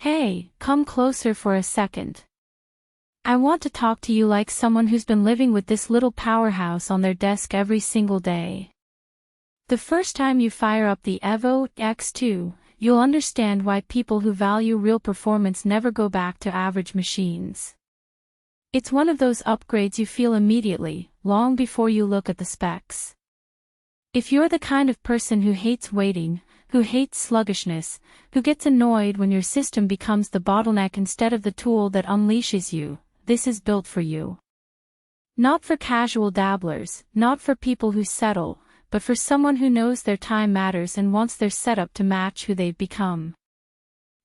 Hey, come closer for a second. I want to talk to you like someone who's been living with this little powerhouse on their desk every single day. The first time you fire up the EVO-X2, you'll understand why people who value real performance never go back to average machines. It's one of those upgrades you feel immediately, long before you look at the specs. If you're the kind of person who hates waiting, who hates sluggishness, who gets annoyed when your system becomes the bottleneck instead of the tool that unleashes you, this is built for you. Not for casual dabblers, not for people who settle, but for someone who knows their time matters and wants their setup to match who they've become.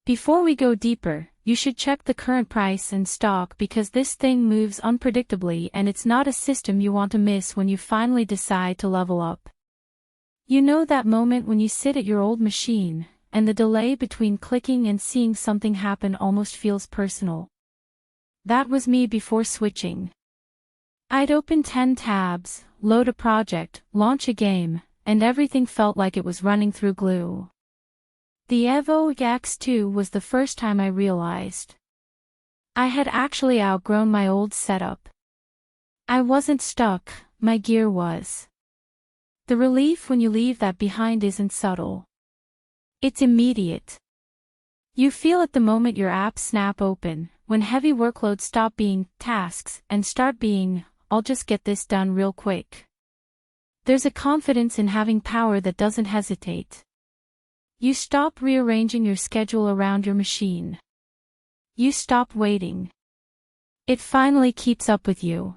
Before we go deeper, you should check the current price and stock because this thing moves unpredictably and it's not a system you want to miss when you finally decide to level up. You know that moment when you sit at your old machine, and the delay between clicking and seeing something happen almost feels personal. That was me before switching. I'd open 10 tabs, load a project, launch a game, and everything felt like it was running through glue. The EVO-X2 was the first time I realized I had actually outgrown my old setup. I wasn't stuck, my gear was. The relief when you leave that behind isn't subtle. It's immediate. You feel it the moment your apps snap open, when heavy workloads stop being tasks and start being, I'll just get this done real quick. There's a confidence in having power that doesn't hesitate. You stop rearranging your schedule around your machine. You stop waiting. It finally keeps up with you.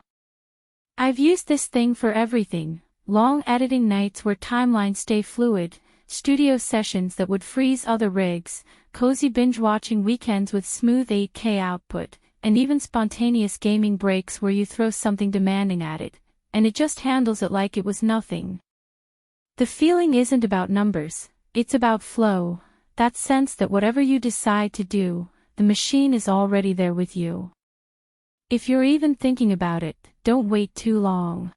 I've used this thing for everything, long editing nights where timelines stay fluid, studio sessions that would freeze other rigs, cozy binge-watching weekends with smooth 8K output, and even spontaneous gaming breaks where you throw something demanding at it, and it just handles it like it was nothing. The feeling isn't about numbers, it's about flow, that sense that whatever you decide to do, the machine is already there with you. If you're even thinking about it, don't wait too long.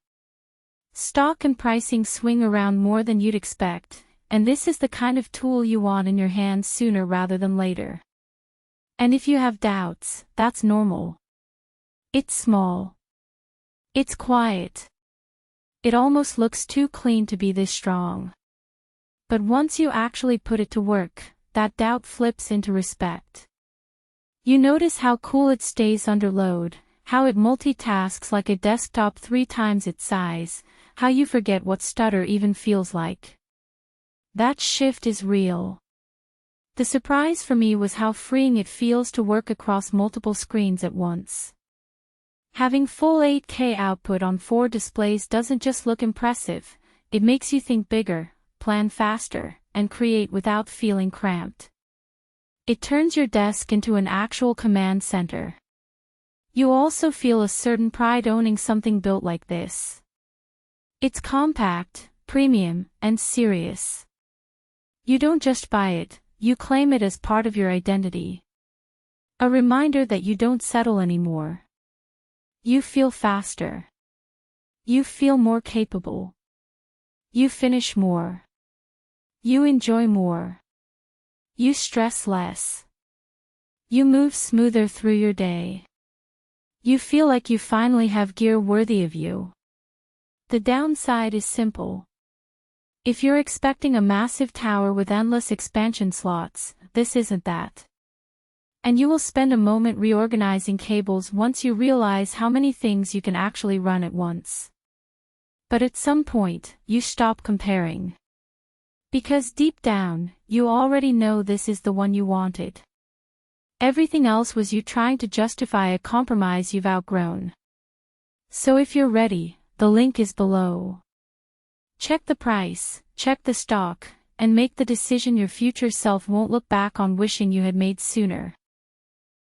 Stock and pricing swing around more than you'd expect, and this is the kind of tool you want in your hands sooner rather than later. And if you have doubts, that's normal. It's small. It's quiet. It almost looks too clean to be this strong. But once you actually put it to work, that doubt flips into respect. You notice how cool it stays under load, how it multitasks like a desktop 3 times its size, how you forget what stutter even feels like. That shift is real. The surprise for me was how freeing it feels to work across multiple screens at once. Having full 8K output on 4 displays doesn't just look impressive, it makes you think bigger, plan faster, and create without feeling cramped. It turns your desk into an actual command center. You also feel a certain pride owning something built like this. It's compact, premium, and serious. You don't just buy it, you claim it as part of your identity. A reminder that you don't settle anymore. You feel faster. You feel more capable. You finish more. You enjoy more. You stress less. You move smoother through your day. You feel like you finally have gear worthy of you. The downside is simple. If you're expecting a massive tower with endless expansion slots, this isn't that. And you will spend a moment reorganizing cables once you realize how many things you can actually run at once. But at some point, you stop comparing. Because deep down, you already know this is the one you wanted. Everything else was you trying to justify a compromise you've outgrown. So if you're ready, the link is below. Check the price, check the stock, and make the decision your future self won't look back on wishing you had made sooner.